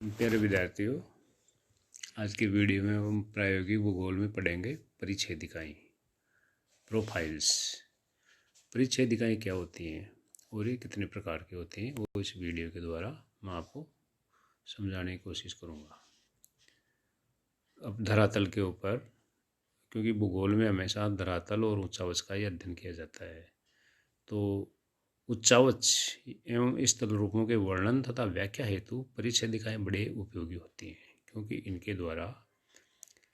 प्यारे विद्यार्थियों, आज की वीडियो में हम प्रायोगिक भूगोल में पढ़ेंगे परिच्छेदिकाएं, प्रोफाइल्स। परिच्छेदिकाएं क्या होती हैं और ये कितने प्रकार की होती हैं वो इस वीडियो के द्वारा मैं आपको समझाने की कोशिश करूँगा। अब धरातल के ऊपर, क्योंकि भूगोल में हमेशा धरातल और उच्चावच का ही अध्ययन किया जाता है, तो उच्चावच एवं स्थल रूपों के वर्णन तथा व्याख्या हेतु परिच्छेदिकाएं बड़े उपयोगी होती हैं, क्योंकि इनके द्वारा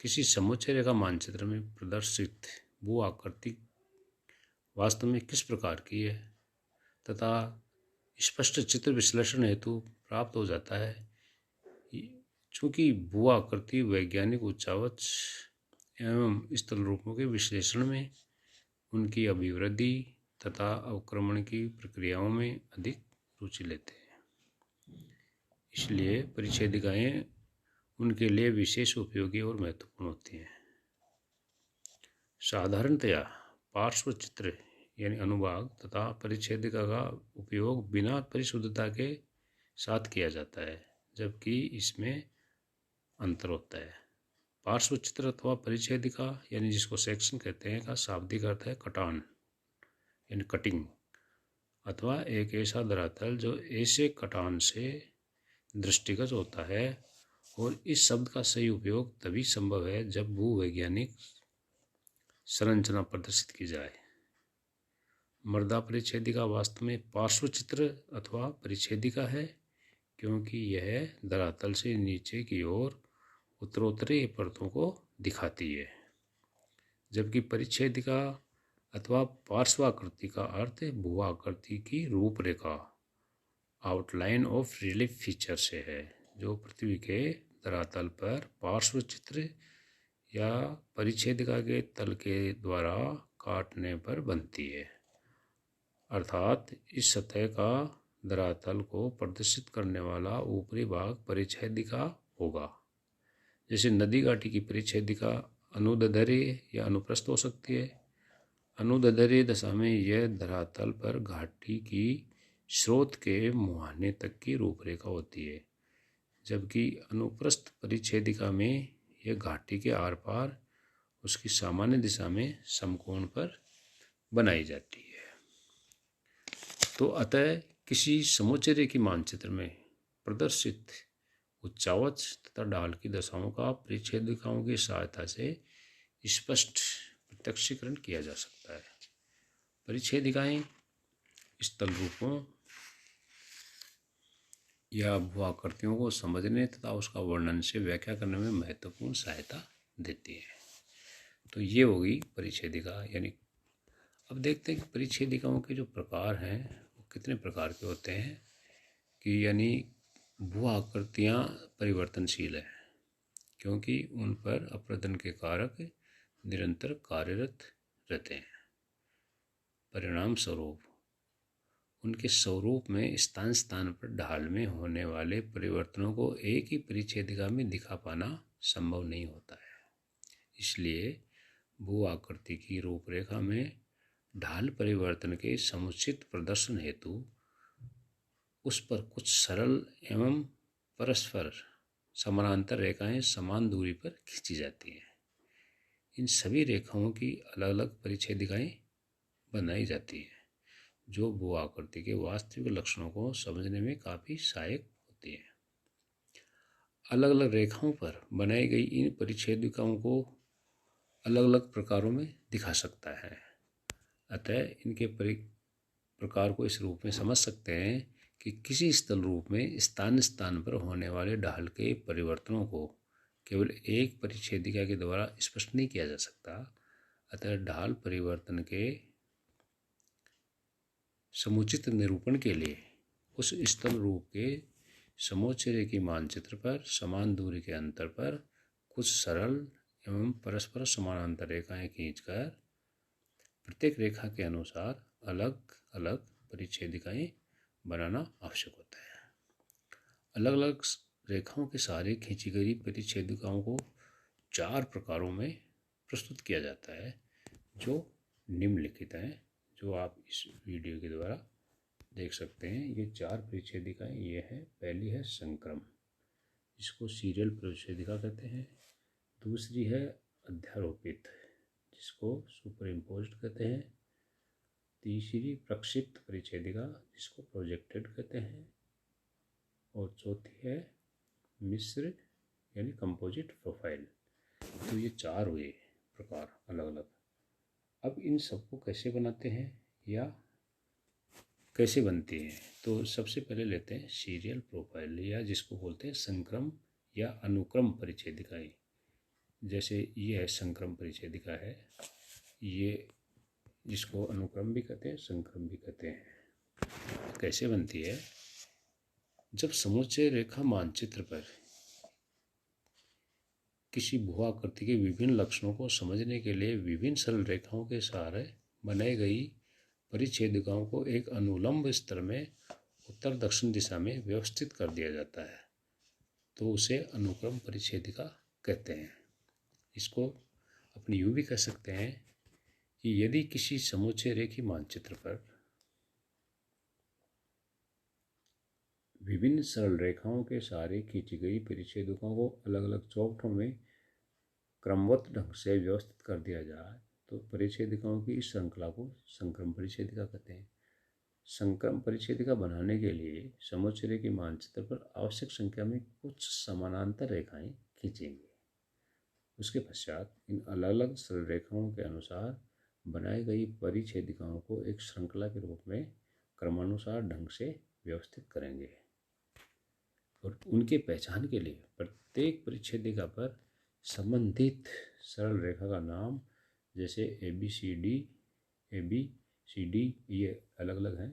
किसी समुच्चय रेखा मानचित्र में प्रदर्शित भू आकृति वास्तव में किस प्रकार की है तथा स्पष्ट चित्र विश्लेषण हेतु प्राप्त हो जाता है। चूँकि भू आकृति वैज्ञानिक उच्चावच एवं स्थल रूपों के विश्लेषण में उनकी अभिवृद्धि तथा अवक्रमण की प्रक्रियाओं में अधिक रुचि लेते हैं, इसलिए परिच्छेदिकाएं उनके लिए विशेष उपयोगी और महत्वपूर्ण होती हैं। साधारणतया पार्श्व चित्र यानी अनुभाग तथा परिच्छेदिका का उपयोग बिना परिशुद्धता के साथ किया जाता है, जबकि इसमें अंतर होता है। पार्श्व चित्र अथवा परिच्छेदिका यानी जिसको सेक्शन कहते हैं का शाब्दिक अर्थ है कटान यानी कटिंग, अथवा एक ऐसा धरातल जो ऐसे कटान से दृष्टिगत होता है, और इस शब्द का सही उपयोग तभी संभव है जब भूवैज्ञानिक संरचना प्रदर्शित की जाए। मृदा परिच्छेदिका वास्तव में पार्श्व चित्र अथवा परिच्छेदिका है, क्योंकि यह धरातल से नीचे की ओर उत्तरोत्तरीय परतों को दिखाती है, जबकि परिच्छेदिका अथवा पार्श्वाकृति का अर्थ भू आकृति की रूपरेखा आउटलाइन ऑफ रिलीफ फीचर से है, जो पृथ्वी के धरातल पर पार्श्व चित्र या परिच्छेदिका के तल के द्वारा काटने पर बनती है। अर्थात इस सतह का धरातल को प्रदर्शित करने वाला ऊपरी भाग परिच्छेदिका होगा। जैसे नदी घाटी की परिच्छेदिका अनुदैर्ध्य या अनुप्रस्थ हो सकती है। अनुदैर्ध्य दशा में यह धरातल पर घाटी की स्रोत के मुहाने तक की रूपरेखा होती है, जबकि अनुप्रस्थ परिच्छेदिका में यह घाटी के आर पार उसकी सामान्य दिशा में समकोण पर बनाई जाती है। तो अतः किसी समुच्चय रेखी मानचित्र में प्रदर्शित उच्चावच तथा ढाल की दशाओं का परिच्छेदिकाओं की सहायता से स्पष्ट प्रत्यक्षीकरण किया जा सकता है। परिच्छेदिकाएं स्थल रूपों या भू आकृतियों को समझने तथा उसका वर्णन से व्याख्या करने में महत्वपूर्ण सहायता देती है। तो ये होगी परिच्छेदिका। यानी अब देखते हैं कि परिच्छेदिकाओं के जो प्रकार हैं वो कितने प्रकार के होते हैं, कि यानी भू आकृतियाँ परिवर्तनशील है, क्योंकि उन पर अपरदन के कारक निरंतर कार्यरत रहते हैं। परिणाम स्वरूप उनके स्वरूप में स्थान स्थान पर ढाल में होने वाले परिवर्तनों को एक ही परिच्छेदिका में दिखा पाना संभव नहीं होता है। इसलिए भू आकृति की रूपरेखा में ढाल परिवर्तन के समुचित प्रदर्शन हेतु उस पर कुछ सरल एवं परस्पर समानांतर रेखाएं समान दूरी पर खींची जाती हैं। इन सभी रेखाओं की अलग अलग परिच्छेदिकाएं बनाई जाती हैं, जो भू आकृति के वास्तविक लक्षणों को समझने में काफ़ी सहायक होती है। अलग अलग रेखाओं पर बनाई गई इन परिच्छेदिकाओं को अलग अलग प्रकारों में दिखा सकता है। अतः इनके प्रकार को इस रूप में समझ सकते हैं कि किसी स्थल रूप में स्थान स्थान पर होने वाले ढाल के परिवर्तनों को केवल एक परिच्छेदिका के द्वारा स्पष्ट नहीं किया जा सकता। अतः ढाल परिवर्तन के समुचित निरूपण के लिए उस स्थल रूप के समोच्च रेखी मानचित्र पर समान दूरी के अंतर पर कुछ सरल एवं परस्पर समानांतर रेखाएं खींचकर प्रत्येक रेखा के अनुसार अलग अलग परिच्छेदिकाएं बनाना आवश्यक होता है। अलग अलग रेखाओं के सहारे खींची गई परिच्छेदिकाओं को 4 प्रकारों में प्रस्तुत किया जाता है, जो निम्नलिखित हैं, जो आप इस वीडियो के द्वारा देख सकते हैं। ये 4 परिच्छेदिकाएं ये हैं। पहली है संक्रम, जिसको सीरियल परिच्छेदिका कहते हैं। दूसरी है अध्यारोपित, जिसको सुपर इम्पोज्ड कहते हैं। तीसरी प्रक्षिप्त परिच्छेदिका, जिसको प्रोजेक्टेड कहते हैं। और चौथी है मिश्र यानी कंपोजिट प्रोफाइल। तो ये 4 हुए प्रकार अलग अलग। अब इन सबको कैसे बनाते हैं या कैसे बनती हैं, तो सबसे पहले लेते हैं सीरियल प्रोफाइल, या जिसको बोलते हैं संक्रम या अनुक्रम परिच्छेदिकाएं। जैसे ये है संक्रम परिच्छेदिका है, ये जिसको अनुक्रम भी कहते हैं संक्रम भी कहते हैं। कैसे बनती है? जब समुच्चय रेखा मानचित्र पर किसी भू-आकृति के विभिन्न लक्षणों को समझने के लिए विभिन्न सरल रेखाओं के सहारे बनाई गई परिच्छेदिकाओं को एक अनुलंब स्तर में उत्तर दक्षिण दिशा में व्यवस्थित कर दिया जाता है, तो उसे अनुक्रम परिच्छेदिका कहते हैं। इसको अपनी यूँ भी कह सकते हैं कि यदि किसी समुच्चय रेखी मानचित्र पर विभिन्न सरल रेखाओं के सहारे खींची गई परिच्छेदिकाओं को अलग अलग चौकठों में क्रमबद्ध ढंग से व्यवस्थित कर दिया जाए, तो परिच्छेदिकाओं की इस श्रृंखला को संक्रम परिच्छेदिका कहते हैं। संक्रम परिच्छेदिका बनाने के लिए समुच्चय रेखी मानचित्र पर आवश्यक संख्या में कुछ समानांतर रेखाएं खींचेंगे। उसके पश्चात इन अलग अलग सरल रेखाओं के अनुसार बनाई गई परिच्छेदिकाओं को एक श्रृंखला के रूप में क्रमानुसार ढंग से व्यवस्थित करेंगे। और उनके पहचान के लिए प्रत्येक परिच्छेदिका पर संबंधित सरल रेखा का नाम, जैसे ए बी सी डी ये अलग अलग हैं,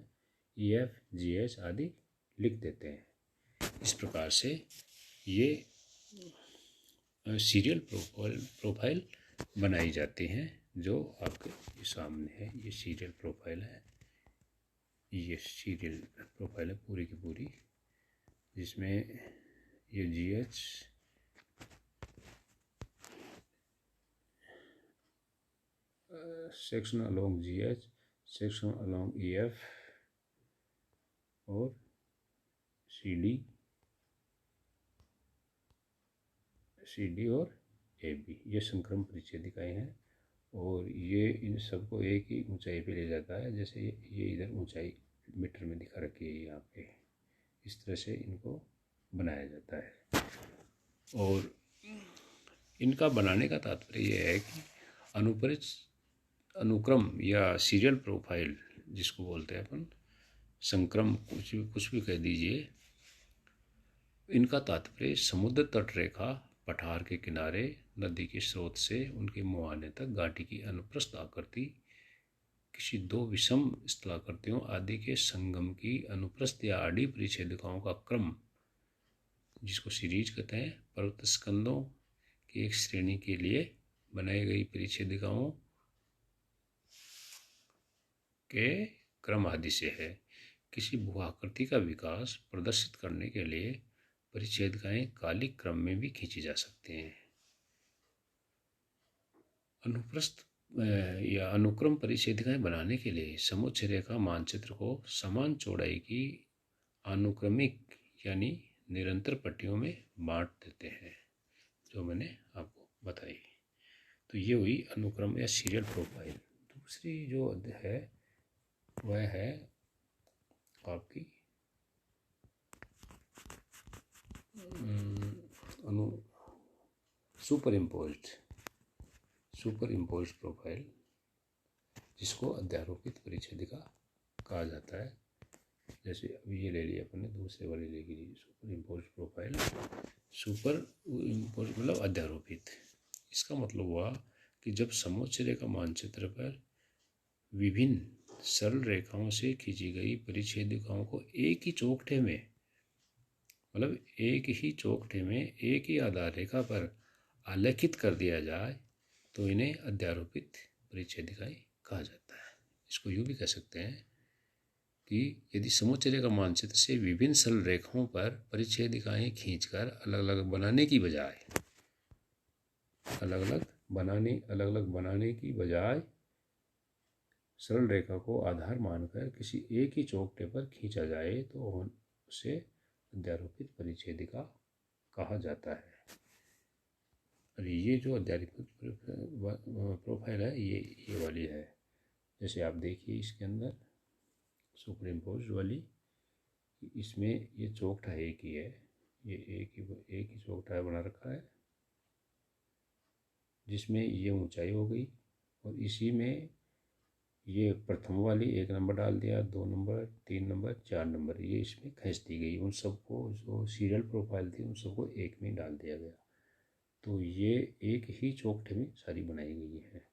ई एफ जी एच आदि लिख देते हैं। इस प्रकार से ये सीरियल प्रोफाइल बनाई जाती हैं, जो आपके सामने है। ये सीरियल प्रोफाइल है, ये सीरियल प्रोफाइल है पूरी की पूरी, जिसमें ये जी एच सेक्शन अलोंग जी H, section along E F और सी डी और ए बी, ये संक्रम परिच्छेदिकाएं हैं। और ये इन सबको एक ही ऊंचाई पे ले जाता है, जैसे ये इधर ऊंचाई मीटर में दिखा रखी है यहाँ पे। इस तरह से इनको बनाया जाता है। और इनका बनाने का तात्पर्य यह है कि अनुक्रम या सीरियल प्रोफाइल, जिसको बोलते हैं अपन, संक्रम कुछ भी कह दीजिए, इनका तात्पर्य समुद्र तट रेखा, पठार के किनारे, नदी के स्रोत से उनके मुहाने तक घाटी की अनुप्रस्थ आकृति, किसी दो विषम स्थलाकृतियों आदि के संगम की अनुप्रस्थ या आड़ी परिच्छेदिकाओं का क्रम, जिसको सीरीज कहते हैं, पर्वत स्कंदों की एक श्रेणी के लिए बनाई गई परिच्छेदिकाओं के क्रम आदि से है। किसी भू आकृति का विकास प्रदर्शित करने के लिए परिच्छेदिकाएं कालिक क्रम में भी खींची जा सकती हैं। अनुप्रस्थ या अनुक्रम परिच्छेदिकाएं बनाने के लिए समुच्चय रेखा मानचित्र को समान चौड़ाई की अनुक्रमिक यानी निरंतर पट्टियों में बांट देते हैं, जो मैंने आपको बताई। तो ये हुई अनुक्रम या सीरियल प्रोफाइल। दूसरी जो है वह है आपकी सुपर इम्पोज्ड प्रोफाइल, जिसको अध्यारोपित परिच्छेदिका कहा जाता है। जैसे अभी ये ले लिया अपन ने, दूसरे वाली ले ली superimposed profile. Superimposed मतलब अध्यारोपित। इसका मतलब हुआ कि जब समुच्चय रेखा मानचित्र पर विभिन्न सरल रेखाओं से खींची गई परिच्छेदिकाओं को एक ही चौकठे में, मतलब एक ही चौकठे में एक ही आधार रेखा पर आलेखित कर दिया जाए, तो इन्हें अध्यारोपित परिच्छेदिकाएं कहा जाता है। इसको यूँ भी कह सकते हैं कि यदि समुच्चय रेखा मानचित्र से विभिन्न सरल रेखाओं पर परिच्छेदिकाएं खींचकर अलग अलग बनाने की बजाय सरल रेखा को आधार मानकर किसी एक ही चौकठे पर खींचा जाए, तो उसे अध्यारोपित परिच्छेदिका कहा जाता है। और ये जो अध्यात्मिक प्रोफाइल है ये वाली है। जैसे आप देखिए इसके अंदर सुपर इम्पोज वाली, इसमें ये चौखटा एक ही है, ये एक ही चौखटा बना रखा है, जिसमें ये ऊंचाई हो गई और इसी में ये प्रथम वाली 1 नंबर डाल दिया, 2 नंबर, 3 नंबर, 4 नंबर, ये इसमें खींच दी गई। उन सबको जो सीरियल प्रोफाइल थी उन सबको एक में डाल दिया गया। तो ये एक ही चौखटे में सारी बनाई गई है।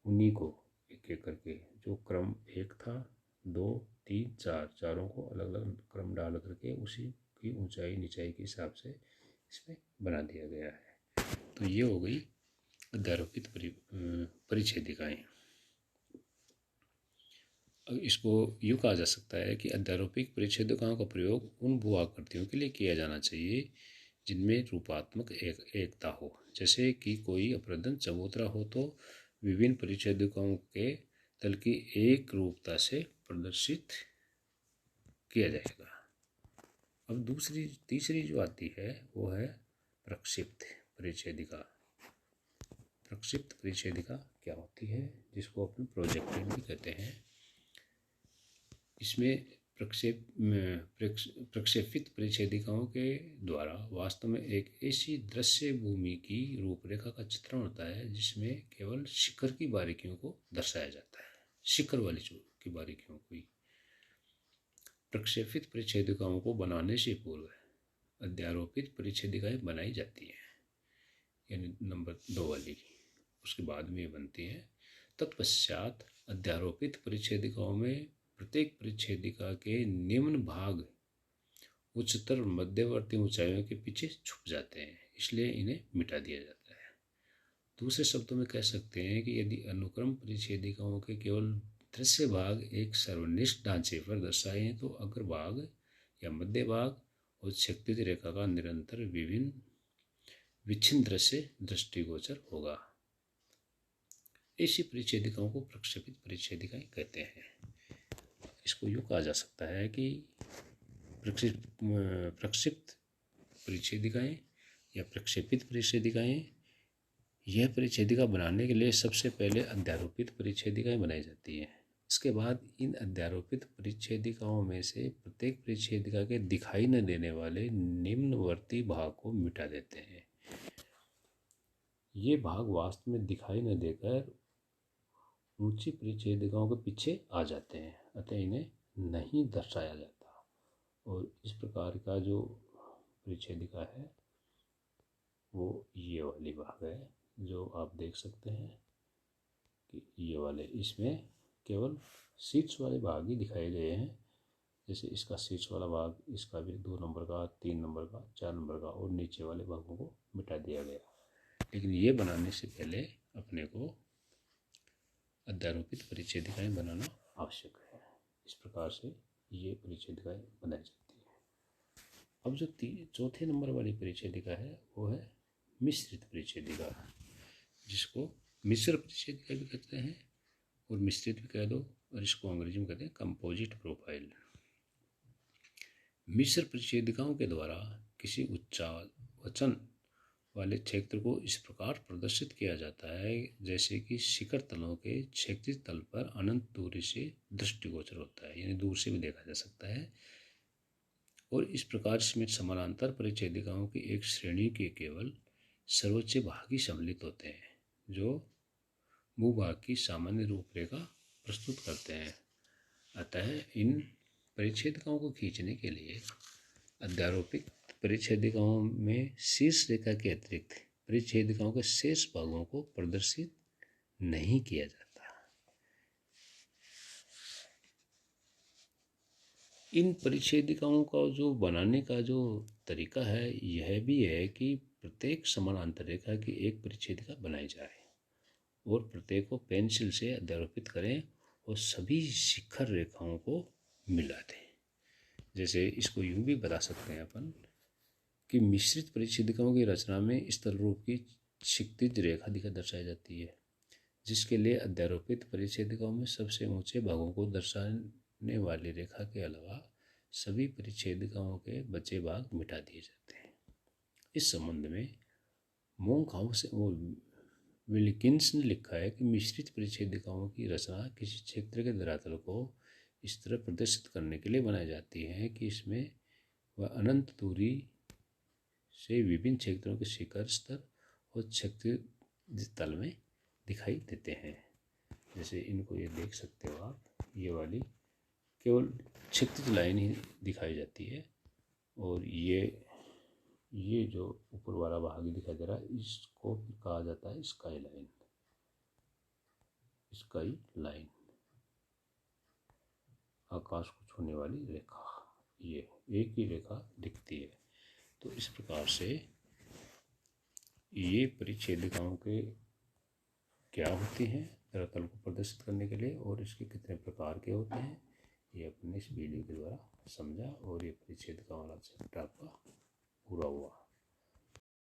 उन्हीं को एक एक करके, जो क्रम 1 था, 2, 3, 4, चारों को अलग अलग क्रम डाल करके उसी की ऊंचाई नीचाई के हिसाब से इसमें बना दिया गया है। तो ये हो गई अध्यारोपित परिच्छेदिकाएं। अब इसको यूँ कहा जा सकता है कि अध्यारोपित परिच्छेदिकाओं का प्रयोग उन भू-आकृतियों के लिए किया जाना चाहिए जिनमें रूपात्मक एकता हो। जैसे कि कोई अप्रदन चबूतरा हो तो विभिन्न परिच्छेदिकाओं के तल की एक रूपता से प्रदर्शित किया जाएगा। अब तीसरी जो आती है वो है प्रक्षिप्त परिच्छेदिका। प्रक्षिप्त परिच्छेदिका क्या होती है, जिसको अपन प्रोजेक्टेड भी कहते हैं। इसमें प्रक्षेपित परिच्छेदिकाओं के द्वारा वास्तव में एक ऐसी दृश्य भूमि की रूपरेखा का चित्रण होता है जिसमें केवल शिखर की बारीकियों को दर्शाया जाता है, शिखर वाली की बारीकियों को ही। प्रक्षेपित परिच्छेदिकाओं को बनाने से पूर्व अध्यारोपित परिच्छेदिकाएं बनाई जाती हैं, यानी नंबर 2 वाली, उसके बाद में बनती हैं। तत्पश्चात अध्यारोपित परिच्छेदिकाओं में प्रत्येक परिच्छेदिका के निम्न भाग उच्चतर मध्यवर्ती ऊंचाइयों के पीछे छुप जाते हैं, इसलिए इन्हें मिटा दिया जाता है। दूसरे शब्दों में कह सकते हैं कि यदि अनुक्रम परिच्छेदिकाओं के केवल दृश्य भाग एक सर्वनिष्ठ ढांचे पर दर्शाए तो अग्रभाग या मध्य भाग और क्षैतिज रेखा का निरंतर विच्छिन्न दृश्य दृष्टिगोचर होगा। ऐसी परिच्छेदिकाओं को प्रक्षेपित परिच्छेदिकाएं कहते हैं। इसको यूँ कहा जा सकता है कि प्रक्षिप्त परिच्छेदिकाएं या प्रक्षेपित परिच्छेदिकाएं, यह परिच्छेदिका बनाने के लिए सबसे पहले अध्यारोपित परिच्छेदिकाएं बनाई जाती हैं। इसके बाद इन अध्यारोपित परिच्छेदिकाओं में से प्रत्येक परिच्छेदिका के दिखाई न देने वाले निम्नवर्ती भाग को मिटा देते हैं। ये भाग वास्तव में दिखाई न देकर ऊंची परिच्छेदिकाओं के पीछे आ जाते हैं, अतः इन्हें नहीं दर्शाया जाता। और इस प्रकार का जो परिच्छेदिका है वो ये वाली भाग है, जो आप देख सकते हैं कि ये वाले, इसमें केवल शीर्ष वाले भाग ही दिखाए गए हैं। जैसे इसका शीर्ष वाला भाग, इसका भी 2 नंबर का, 3 नंबर का, 4 नंबर का, और नीचे वाले भागों को मिटा दिया गया। लेकिन ये बनाने से पहले अपने को अध्यारोपित परिच्छेदिकाएं बनाना आवश्यक है। इस प्रकार से ये परिच्छेदिकाएं बनाई जाती है। अब जो चौथे नंबर वाली परिच्छेदिका है वो है मिश्रित परिच्छेदिका, जिसको मिश्र परिच्छेदिका भी कहते हैं और मिश्रित भी कह दो, और इसको अंग्रेजी में कहते हैं कंपोजिट प्रोफाइल। मिश्र परिच्छेदिकाओं के द्वारा किसी उच्चावचन वाले क्षेत्र को इस प्रकार प्रदर्शित किया जाता है जैसे कि शिखर तलों के क्षैतिज तल पर अनंत दूरी से दृष्टिगोचर होता है, यानी दूर से भी देखा जा सकता है। और इस प्रकार इसमें समानांतर परिच्छेदिकाओं की एक श्रेणी के केवल सर्वोच्च भाग ही सम्मिलित होते हैं, जो भूभाग की सामान्य रूपरेखा प्रस्तुत करते हैं। अतः इन परिच्छेदिकाओं को खींचने के लिए अध्यारोपित परिच्छेदिकाओं में शीर्ष रेखा के अतिरिक्त परिच्छेदिकाओं के शेष भागों को प्रदर्शित नहीं किया जाता। इन परिच्छेदिकाओं का जो बनाने का जो तरीका है यह भी है कि प्रत्येक समानांतर रेखा की एक परिच्छेदिका बनाई जाए और प्रत्येक को पेंसिल से अध्यारोपित करें और सभी शिखर रेखाओं को मिला दें। जैसे इसको यूँ भी बता सकते हैं अपन कि मिश्रित परिच्छेदिकाओं की रचना में स्थल रूप की क्षितिज रेखा दर्शाई जाती है, जिसके लिए अध्यारोपित परिच्छेदिकाओं में सबसे ऊंचे भागों को दर्शाने वाली रेखा के अलावा सभी परिच्छेदिकाओं के बचे भाग मिटा दिए जाते हैं। इस संबंध में मोंकहाउस विल्किंस ने लिखा है कि मिश्रित परिच्छेदिकाओं की रचना किसी क्षेत्र के धरातल को इस तरह प्रदर्शित करने के लिए बनाई जाती है कि इसमें वह अनंत दूरी से विभिन्न क्षेत्रों के शिखर स्तर और क्षैतिज तल में दिखाई देते हैं। जैसे इनको ये देख सकते हो आप, ये वाली केवल क्षैतिज लाइन ही दिखाई जाती है, और ये जो ऊपर वाला भाग दिखाई दे रहा है इसको कहा जाता है स्काई लाइन। स्काई लाइन आकाश को छूने वाली रेखा, ये एक ही रेखा दिखती है। तो इस प्रकार से ये परिच्छेदिकाओं के क्या होती हैं धरातल को प्रदर्शित करने के लिए और इसके कितने प्रकार के होते हैं, ये अपने इस वीडियो के द्वारा समझा, और ये परिच्छेदिका वाला चैप्टर आपका पूरा हुआ।